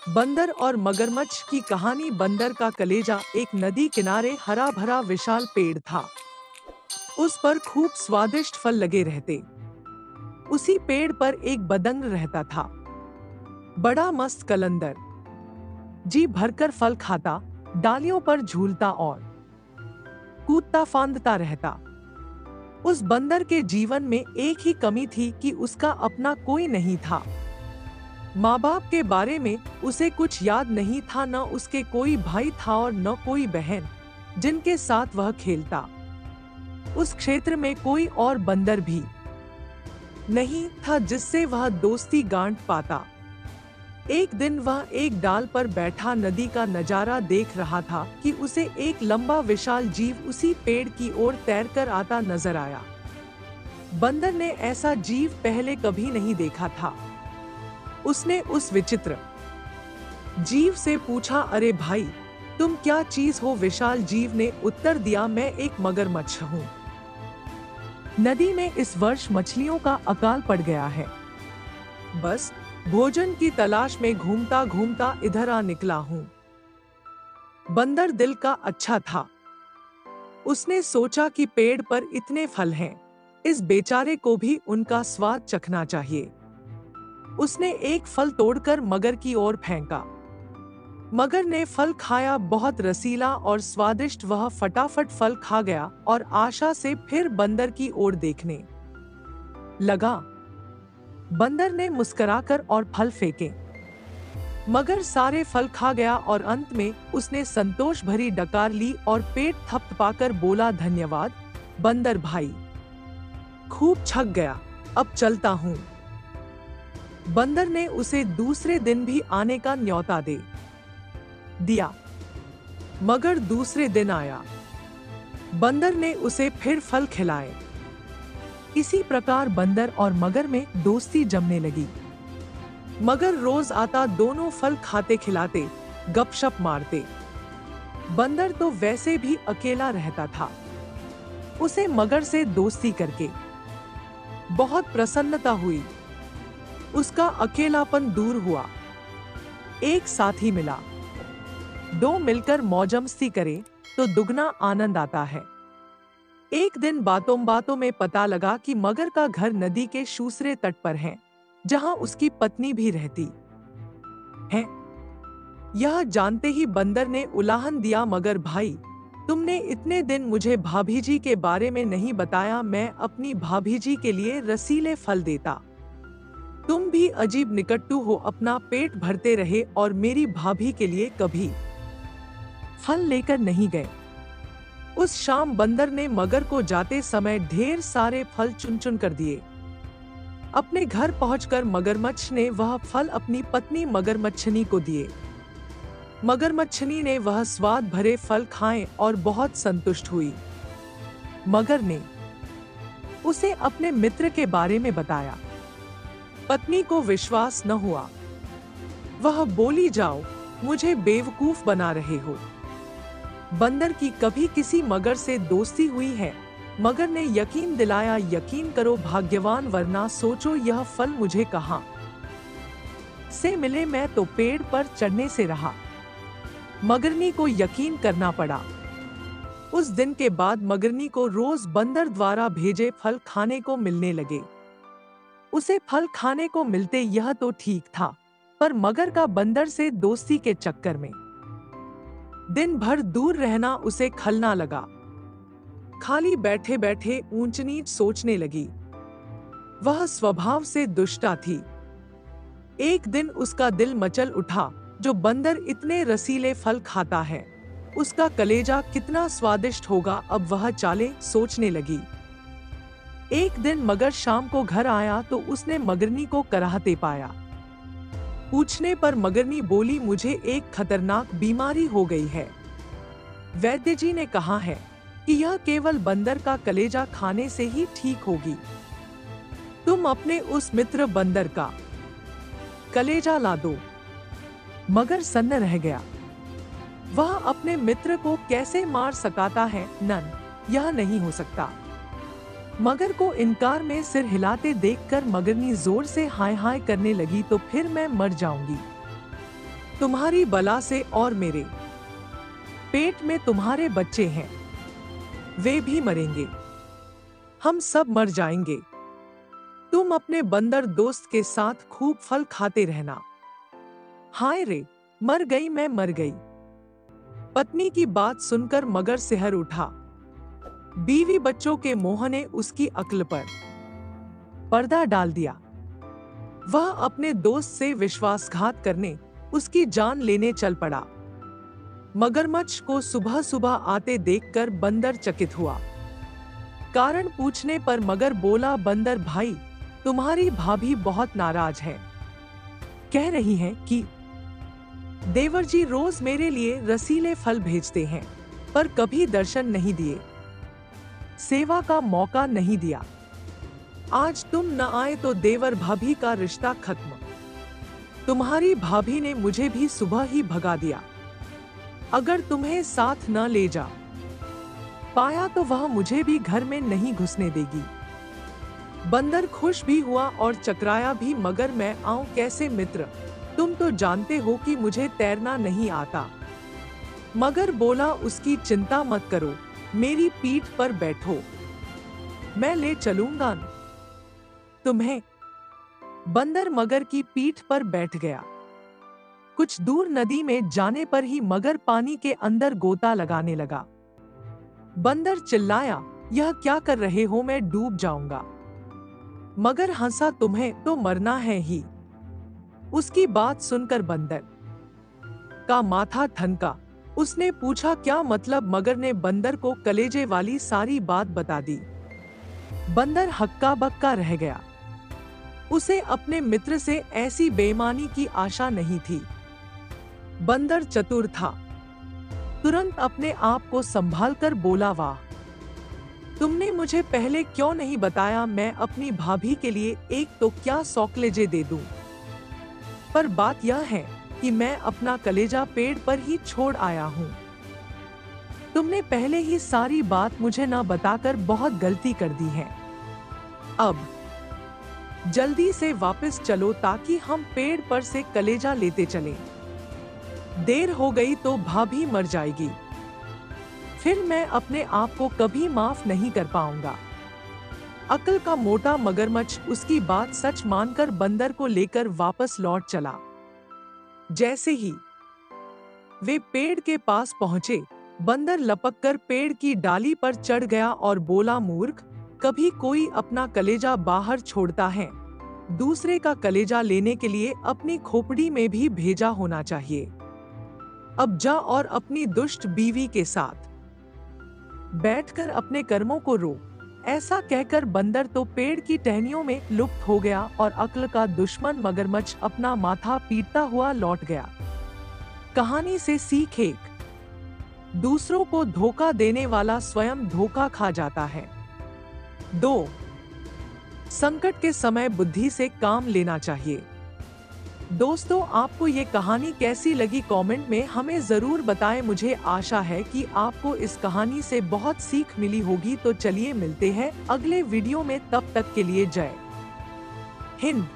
बंदर और मगरमच्छ की कहानी। बंदर का कलेजा। एक नदी किनारे हरा भरा विशाल पेड़ था। उस पर खूब स्वादिष्ट फल लगे रहते। उसी पेड़ पर एक बदंग रहता था, बड़ा मस्त कलंदर। जी भरकर फल खाता, डालियों पर झूलता और कूदता फांदता रहता। उस बंदर के जीवन में एक ही कमी थी कि उसका अपना कोई नहीं था। माँ बाप के बारे में उसे कुछ याद नहीं था, न उसके कोई भाई था और न कोई बहन जिनके साथ वह खेलता। उस क्षेत्र में कोई और बंदर भी नहीं था जिससे वह दोस्ती गांठ पाता। एक दिन वह एक डाल पर बैठा नदी का नजारा देख रहा था कि उसे एक लंबा विशाल जीव उसी पेड़ की ओर तैरकर आता नजर आया। बंदर ने ऐसा जीव पहले कभी नहीं देखा था। उसने उस विचित्र जीव से पूछा, अरे भाई, तुम क्या चीज हो? विशाल जीव ने उत्तर दिया, मैं एक मगरमच्छ हूँ। नदी में इस वर्ष मछलियों का अकाल पड़ गया है। बस भोजन की तलाश में घूमता घूमता इधर आ निकला हूँ। बंदर दिल का अच्छा था। उसने सोचा कि पेड़ पर इतने फल हैं, इस बेचारे को भी उनका स्वाद चखना चाहिए। उसने एक फल तोड़कर मगर की ओर फेंका। मगर ने फल खाया, बहुत रसीला और स्वादिष्ट। वह फटाफट फल खा गया और आशा से फिर बंदर की ओर देखने लगा। बंदर ने मुस्कुराकर और फल फेंके। मगर सारे फल खा गया और अंत में उसने संतोष भरी डकार ली और पेट थपथपाकर बोला, धन्यवाद बंदर भाई, खूब छक गया, अब चलता हूँ। बंदर ने उसे दूसरे दिन भी आने का न्योता दे दिया। मगर दूसरे दिन आया। बंदर ने उसे फिर फल खिलाए। इसी प्रकार बंदर और मगर में दोस्ती जमने लगी। मगर रोज आता, दोनों फल खाते खिलाते गपशप मारते। बंदर तो वैसे भी अकेला रहता था। उसे मगर से दोस्ती करके बहुत प्रसन्नता हुई। उसका अकेलापन दूर हुआ। एक साथी मिला। दो मिलकर मौजमस्ती करें तो दुगना आनंद आता है। एक दिन बातों बातों में पता लगा कि मगर का घर नदी के दूसरे तट पर है, जहां उसकी पत्नी भी रहती है। यह जानते ही बंदर ने उलाहन दिया, मगर भाई, तुमने इतने दिन मुझे भाभी जी के बारे में नहीं बताया। मैं अपनी भाभी जी के लिए रसीले फल देता। तुम भी अजीब निकट्टू हो, अपना पेट भरते रहे और मेरी भाभी के लिए कभी फल लेकर नहीं गए। उस शाम बंदर ने मगर को जाते समय ढेर सारे फल चुन चुन कर दिए। अपने घर पहुंचकर मगरमच्छ ने वह फल अपनी पत्नी मगरमच्छनी को दिए। मगरमच्छनी ने वह स्वाद भरे फल खाए और बहुत संतुष्ट हुई। मगर ने उसे अपने मित्र के बारे में बताया। पत्नी को विश्वास न हुआ। वह बोली, जाओ, मुझे बेवकूफ बना रहे हो। बंदर की कभी किसी मगर से दोस्ती हुई है? मगर ने यकीन दिलाया, यकीन करो भाग्यवान, वरना सोचो यह फल मुझे कहां से मिले। मैं तो पेड़ पर चढ़ने से रहा। मगरनी को यकीन करना पड़ा। उस दिन के बाद मगरनी को रोज बंदर द्वारा भेजे फल खाने को मिलने लगे। उसे फल खाने को मिलते यह तो ठीक था, पर मगर का बंदर से दोस्ती के चक्कर में दिन भर दूर रहना उसे खलना लगा। खाली बैठे बैठे ऊंच नीच सोचने लगी। वह स्वभाव से दुष्टा थी। एक दिन उसका दिल मचल उठा, जो बंदर इतने रसीले फल खाता है, उसका कलेजा कितना स्वादिष्ट होगा। अब वह चाले सोचने लगी। एक दिन मगर शाम को घर आया तो उसने मगरनी को कराहते पाया। पूछने पर मगरनी बोली, मुझे एक खतरनाक बीमारी हो गई है। वैद्य जी ने कहा है कि यह केवल बंदर का कलेजा खाने से ही ठीक होगी। तुम अपने उस मित्र बंदर का कलेजा ला दो। मगर सन्न रह गया। वह अपने मित्र को कैसे मार सकता है? नन, यह नहीं हो सकता। मगर को इनकार में सिर हिलाते देखकर मगरनी जोर से हाय हाय करने लगी, तो फिर मैं मर जाऊंगी। तुम्हारी बला से और मेरे पेट में तुम्हारे बच्चे हैं, वे भी मरेंगे। हम सब मर जाएंगे। तुम अपने बंदर दोस्त के साथ खूब फल खाते रहना। हाय रे, मर गई, मैं मर गई। पत्नी की बात सुनकर मगर सिहर उठा। बीवी बच्चों के मोह ने उसकी अक्ल पर पर्दा डाल दिया। वह अपने दोस्त से विश्वासघात करने, उसकी जान लेने चल पड़ा। मगरमच्छ को सुबह सुबह आते देखकर बंदर चकित हुआ। कारण पूछने पर मगर बोला, बंदर भाई, तुम्हारी भाभी बहुत नाराज है। कह रही हैं कि देवर जी रोज मेरे लिए रसीले फल भेजते हैं, पर कभी दर्शन नहीं दिए, सेवा का मौका नहीं दिया। आज तुम न आए तो देवर भाभी का रिश्ता खत्म। तुम्हारी भाभी ने मुझे भी सुबह ही भगा दिया। अगर तुम्हें साथ न ले जा पाया तो वह मुझे भी घर में नहीं घुसने देगी। बंदर खुश भी हुआ और चकराया भी, मगर मैं आऊं कैसे मित्र, तुम तो जानते हो कि मुझे तैरना नहीं आता। मगर बोला, उसकी चिंता मत करो, मेरी पीठ पर बैठो, मैं ले चलूंगा तुम्हें। बंदर मगर की पीठ पर बैठ गया। कुछ दूर नदी में जाने पर ही मगर पानी के अंदर गोता लगाने लगा। बंदर चिल्लाया, यह क्या कर रहे हो, मैं डूब जाऊंगा। मगर हंसा, तुम्हें तो मरना है ही। उसकी बात सुनकर बंदर का माथा ठनका। उसने पूछा, क्या मतलब? मगर ने बंदर को कलेजे वाली सारी बात बता दी। बंदर हक्का बक्का रह गया। उसे अपने मित्र से ऐसी बेईमानी की आशा नहीं थी। बंदर चतुर था। तुरंत अपने आप को संभालकर बोला, वाह, तुमने मुझे पहले क्यों नहीं बताया? मैं अपनी भाभी के लिए एक तो क्या 100 कलेजे दे दूं। पर बात यह है कि मैं अपना कलेजा पेड़ पर ही छोड़ आया हूं। तुमने पहले ही सारी बात मुझे न बताकर बहुत गलती कर दी है। अब जल्दी से वापस चलो ताकि हम पेड़ पर से कलेजा लेते चलें। देर हो गई तो भाभी मर जाएगी, फिर मैं अपने आप को कभी माफ नहीं कर पाऊंगा। अक्ल का मोटा मगरमच्छ उसकी बात सच मानकर बंदर को लेकर वापस लौट चला। जैसे ही वे पेड़ के पास पहुंचे, बंदर लपककर पेड़ की डाली पर चढ़ गया और बोला, मूर्ख, कभी कोई अपना कलेजा बाहर छोड़ता है, दूसरे का कलेजा लेने के लिए अपनी खोपड़ी में भी भेजा होना चाहिए। अब जा और अपनी दुष्ट बीवी के साथ बैठकर अपने कर्मों को रो। ऐसा कहकर बंदर तो पेड़ की टहनियों में लुप्त हो गया और अक्ल का दुश्मन मगरमच्छ अपना माथा पीटता हुआ लौट गया। कहानी से सीख एक, दूसरों को धोखा देने वाला स्वयं धोखा खा जाता है। 2, संकट के समय बुद्धि से काम लेना चाहिए। दोस्तों, आपको ये कहानी कैसी लगी कमेंट में हमें जरूर बताएं। मुझे आशा है कि आपको इस कहानी से बहुत सीख मिली होगी। तो चलिए मिलते हैं अगले वीडियो में, तब तक के लिए जय हिंद।